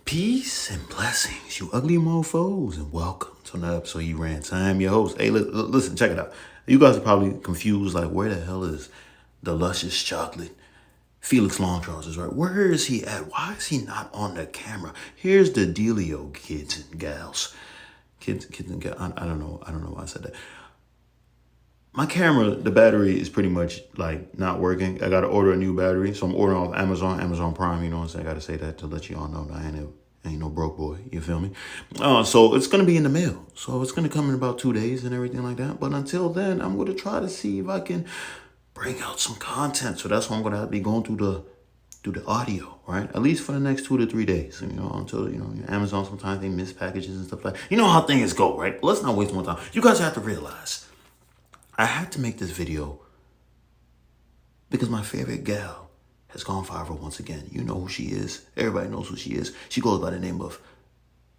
Peace and blessings, you ugly mofos, and welcome to another episode of You Rants. I am your host. Hey, listen, check it out. You guys are probably confused, like, where the hell is the luscious chocolate Felix Long Trousers, right? Where is he at? Why is he not on the camera? Here's the dealio, kids and gals. Kids and gals. I don't know why I said that. My camera, the battery is pretty much like not working. I got to order a new battery. So I'm ordering off Amazon Prime, you know what I'm saying? I got to say that to let you all know that I ain't no broke boy. You feel me? So it's going to be in the mail. So it's going to come in about 2 days and everything like that. But until then, I'm going to try to see if I can bring out some content. So that's why I'm going to be going through the audio, right? At least for the next 2 to 3 days, until, Amazon, sometimes they miss packages and stuff like that. You know how things go, right? Let's not waste more time. You guys have to realize I had to make this video because my favorite gal has gone viral once again. You know who she is. Everybody knows who she is. She goes by the name of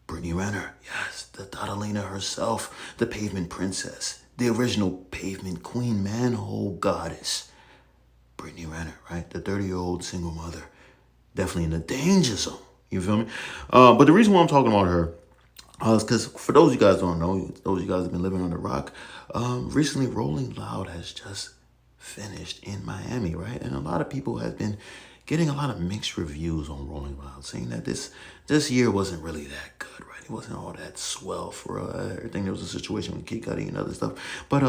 Brittany Renner. Yes, the Tatalina herself, the pavement princess, the original pavement queen, manhole goddess. Brittany Renner, right? The 30-year-old single mother. Definitely in the danger zone. You feel me? But the reason why I'm talking about her is because for those of you guys who don't know, those of you guys have been living on the rock, recently Rolling Loud has just finished in Miami, right? And a lot of people have been getting a lot of mixed reviews on Rolling Loud, saying that this year wasn't really that good, right? It wasn't all that swell for everything. There was a situation with Kid Cudi and other stuff, but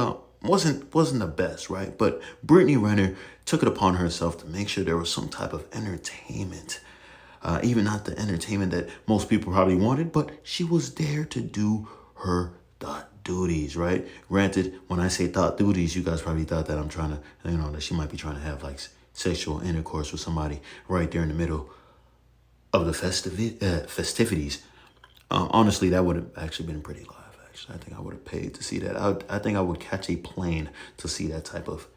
wasn't the best, right? But Brittany Renner took it upon herself to make sure there was some type of entertainment. Even not the entertainment that most people probably wanted, but she was there to do her thought duties, right? Granted, when I say thought duties, you guys probably thought that I'm trying to, that she might be trying to have like sexual intercourse with somebody right there in the middle of the festivities. Honestly, that would have actually been pretty live, actually. I think I would have paid to see that. I think I would catch a plane to see that type of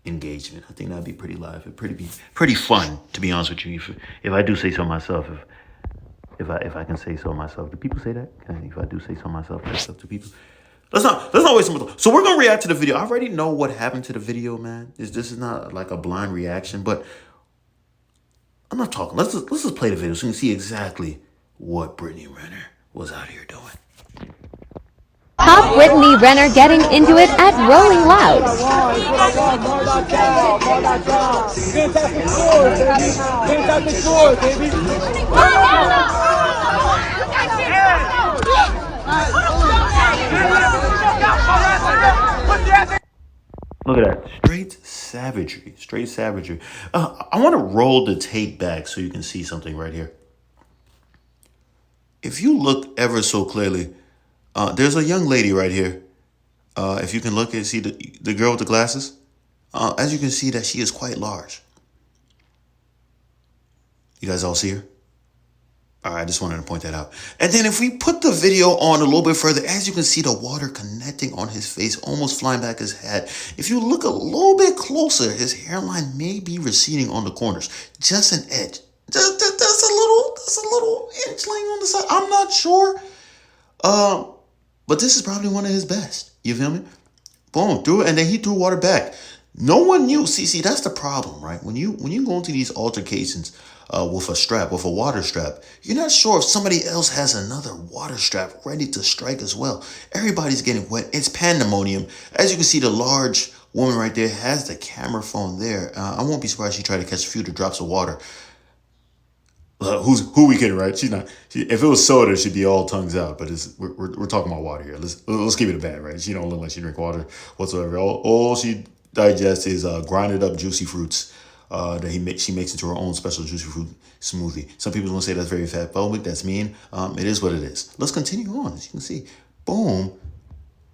engagement. I think that'd be pretty live. It'd be pretty fun, to be honest with you. If I do say so myself, if I can say so myself, do people say that? If I do say so myself, that's up to people. Let's not waste some time. So we're gonna react to the video. I already know what happened to the video, man. This is not like a blind reaction, but I'm not talking. Let's just play the video so you can see exactly what Brittany Renner was out here doing. Top Brittany Renner getting into it at Rolling Loud. Look at that. Straight savagery. I want to roll the tape back so you can see something right here. If you look ever so clearly, there's a young lady right here. If you can look and see the girl with the glasses, as you can see that she is quite large. You guys all see her? All right, I just wanted to point that out. And then if we put the video on a little bit further, as you can see the water connecting on his face, almost flying back his head. If you look a little bit closer, his hairline may be receding on the corners. Just an edge. That's a little inchling on the side. I'm not sure. But this is probably one of his best. You feel me? Boom, threw it, and then he threw water back. No one knew. See, that's the problem, right? When you go into these altercations with a water strap, you're not sure if somebody else has another water strap ready to strike as well. Everybody's getting wet. It's pandemonium. As you can see, the large woman right there has the camera phone there. I won't be surprised she tried to catch a few drops of water. Who we kidding, right? She's not. If it was soda, she'd be all tongues out. But we're talking about water here. Let's keep it a band, right? She don't look like she drink water whatsoever. All she digests is grinded up juicy fruits that she makes into her own special juicy fruit smoothie. Some people want to say that's very fat phobic. That's mean. It is what it is. Let's continue on. As you can see, boom.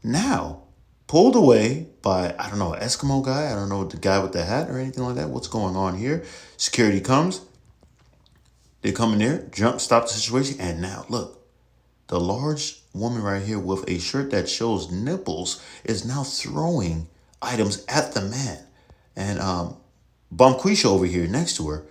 Now pulled away by, I don't know, an Eskimo guy. I don't know, the guy with the hat or anything like that. What's going on here? Security comes. They come in there, stop the situation, and now look, the large woman right here with a shirt that shows nipples is now throwing items at the man. And Bonquisha over here next to her,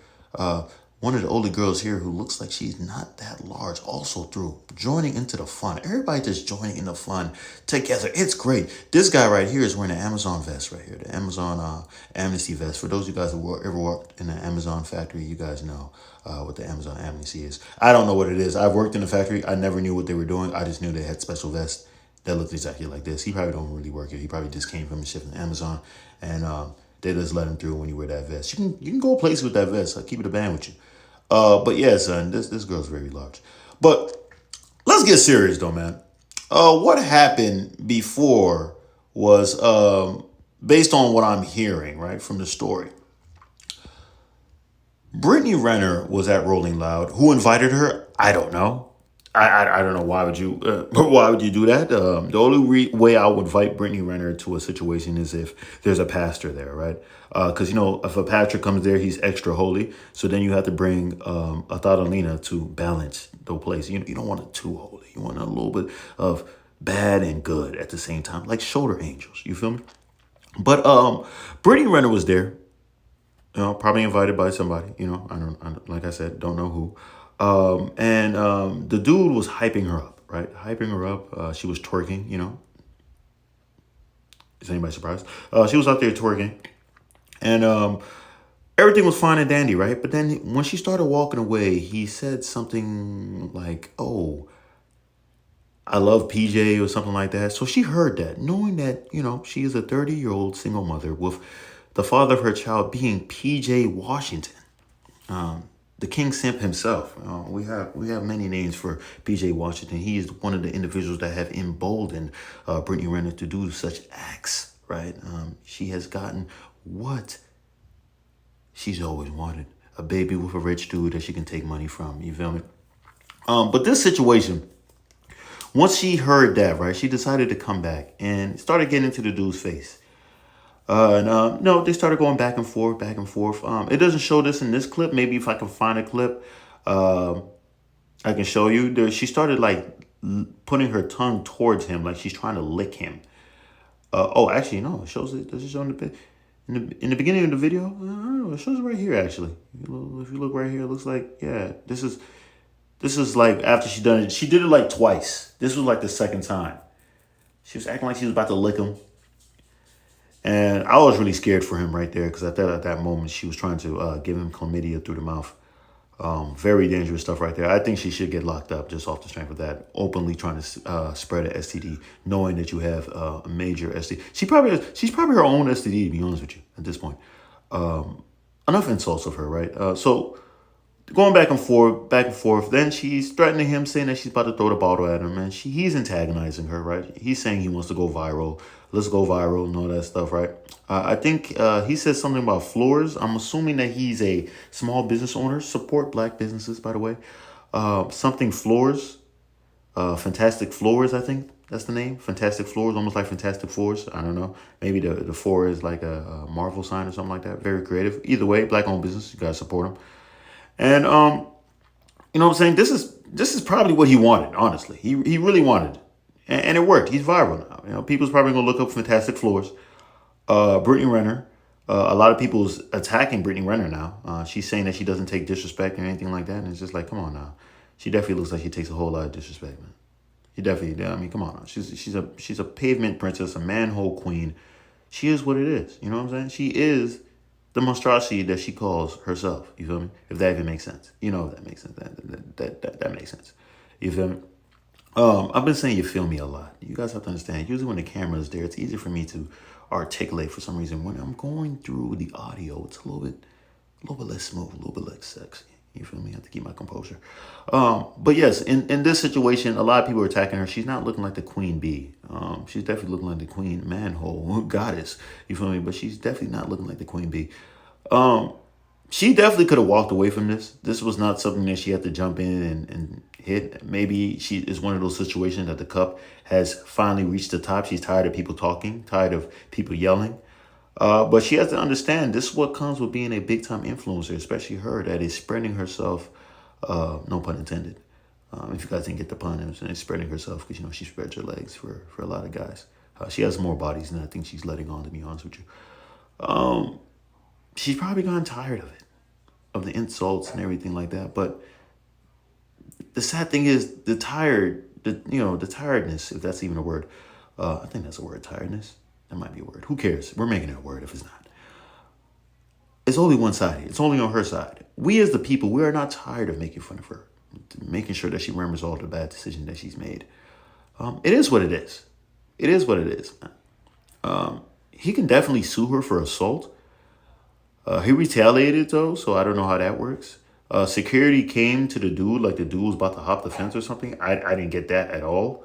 one of the older girls here who looks like she's not that large also through, joining into the fun. Everybody just joining in the fun together. It's great. This guy right here is wearing the Amazon vest right here, the Amazon amnesty vest. For those of you guys who ever worked in the Amazon factory, you guys know what the Amazon amnesty is. I don't know what it is. I've worked in the factory. I never knew what they were doing. I just knew they had special vests that looked exactly like this. He probably don't really work here. He probably just came from shipping Amazon, and they just let him through when you wear that vest. You can go places with that vest. I'll keep it a band with you. But yeah, son, this girl's very large. But let's get serious though, man. What happened before was based on what I'm hearing, right, from the story. Brittany Renner was at Rolling Loud. Who invited her? I don't know. I don't know why would you why would you do that? The only way I would invite Brittany Renner to a situation is if there's a pastor there, right? Because you know if a pastor comes there, he's extra holy. So then you have to bring a Thadalina to balance the place. You don't want it too holy. You want a little bit of bad and good at the same time, like shoulder angels. You feel me? But Brittany Renner was there. You know, probably invited by somebody. You know, I don't like I said, don't know who. And the dude was hyping her up, right? Hyping her up. She was twerking, you know. Is anybody surprised? She was out there twerking. And everything was fine and dandy, right? But then when she started walking away, he said something like, oh, I love PJ or something like that. So she heard that, knowing that, you know, she is a 30-year-old single mother with the father of her child being PJ Washington. The King Simp himself. We have many names for PJ Washington. He is one of the individuals that have emboldened Brittany Renner to do such acts, right? She has gotten what she's always wanted. A baby with a rich dude that she can take money from. You feel me? But this situation, once she heard that, right, she decided to come back and started getting into the dude's face. No, they started going back and forth, back and forth. It doesn't show this in this clip. Maybe if I can find a clip, I can show you. She started like putting her tongue towards him, like she's trying to lick him. Oh, actually, no. It shows it. Does it show in the beginning of the video? I don't know. It shows it right here. Actually, if you look right here, it looks like This is like after she done it. She did it like twice. This was like the second time. She was acting like she was about to lick him. And I was really scared for him right there because I thought at that moment she was trying to give him chlamydia through the mouth. Very dangerous stuff right there. I think she should get locked up just off the strength of that. Openly trying to spread an STD, knowing that you have a major STD. She's probably her own STD, to be honest with you, at this point. Enough insults of her, right? So going back and forth. Then she's threatening him, saying that she's about to throw the bottle at him, and he's antagonizing her, right? He's saying he wants to go viral. Let's go viral and all that stuff, right? I think he said something about floors. I'm assuming that he's a small business owner. Support black businesses, by the way. Something floors. Fantastic Floors, I think that's the name. Fantastic Floors, almost like Fantastic Fours. I don't know. Maybe the four is like a Marvel sign or something like that. Very creative. Either way, black-owned business. You gotta support them. And you know what I'm saying? This is probably what he wanted, honestly. He really wanted it. And it worked. He's viral now. You know, people's probably gonna look up Fantastic Floors. Brittany Renner. A lot of people's attacking Brittany Renner now. She's saying that she doesn't take disrespect or anything like that. And it's just like, come on now. She definitely looks like she takes a whole lot of disrespect, man. She definitely, I mean, come on now. She's a pavement princess, a manhole queen. She is what it is. You know what I'm saying? She is the monstrosity that she calls herself. You feel me? If that even makes sense. You know if that makes sense. That makes sense. You feel me? I've been saying you feel me a lot. You guys have to understand. Usually when the camera is there, it's easy for me to articulate for some reason. When I'm going through the audio, it's a little bit less smooth, a little bit less sexy. You feel me? I have to keep my composure. But yes, in this situation, a lot of people are attacking her. She's not looking like the queen bee. She's definitely looking like the queen manhole goddess. You feel me? But she's definitely not looking like the queen bee. She definitely could have walked away from this. This was not something that she had to jump in and hit. Maybe she is one of those situations that the cup has finally reached the top. She's tired of people talking, tired of people yelling. But she has to understand this is what comes with being a big time influencer, especially her that is spreading herself. No pun intended. If you guys didn't get the pun, it's spreading herself because, you know, she spreads her legs for a lot of guys. She has more bodies than I think she's letting on, to be honest with you. She's probably gotten tired of it. of the insults and everything like that. But the sad thing is the tiredness, if that's even a word. I think that's a word, tiredness. That might be a word. Who cares? We're making it a word if it's not. It's only one-sided. It's only on her side. We as the people, we are not tired of making fun of her, making sure that she remembers all the bad decisions that she's made. It is what it is. It is what it is. He can definitely sue her for assault. He retaliated though, so I don't know how that works. Security came to the dude like the dude was about to hop the fence or something. I didn't get that at all.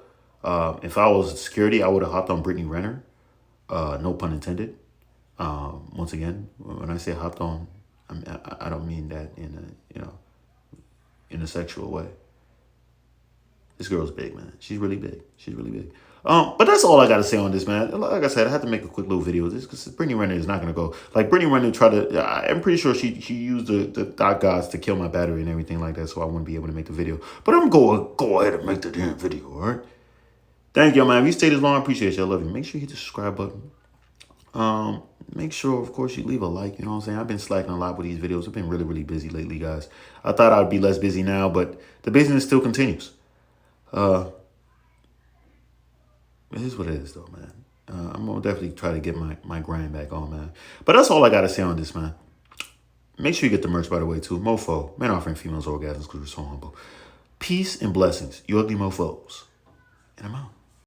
If I was security, I would have hopped on Brittany Renner. No pun intended. Once again, when I say hopped on, I don't mean that in a sexual way. This girl's big, man. She's really big. She's really big. But that's all I got to say on this, man. Like I said, I had to make a quick little video of this because Brittany Renner is not going to go. Like, Brittany Renner tried to, I'm pretty sure she used the dot gods to kill my battery and everything like that, so I wouldn't be able to make the video. But I'm going to go ahead and make the damn video, all right? Thank you, man. If you stayed this long, I appreciate you. I love you. Make sure you hit the subscribe button. Make sure, of course, you leave a like. You know what I'm saying? I've been slacking a lot with these videos. I've been really, really busy lately, guys. I thought I'd be less busy now, but the business still continues. It is what it is, though, man. I'm going to definitely try to get my grind back on, man. But that's all I got to say on this, man. Make sure you get the merch, by the way, too. Mofo, men offering females orgasms because we're so humble. Peace and blessings, you ugly mofos. And I'm out.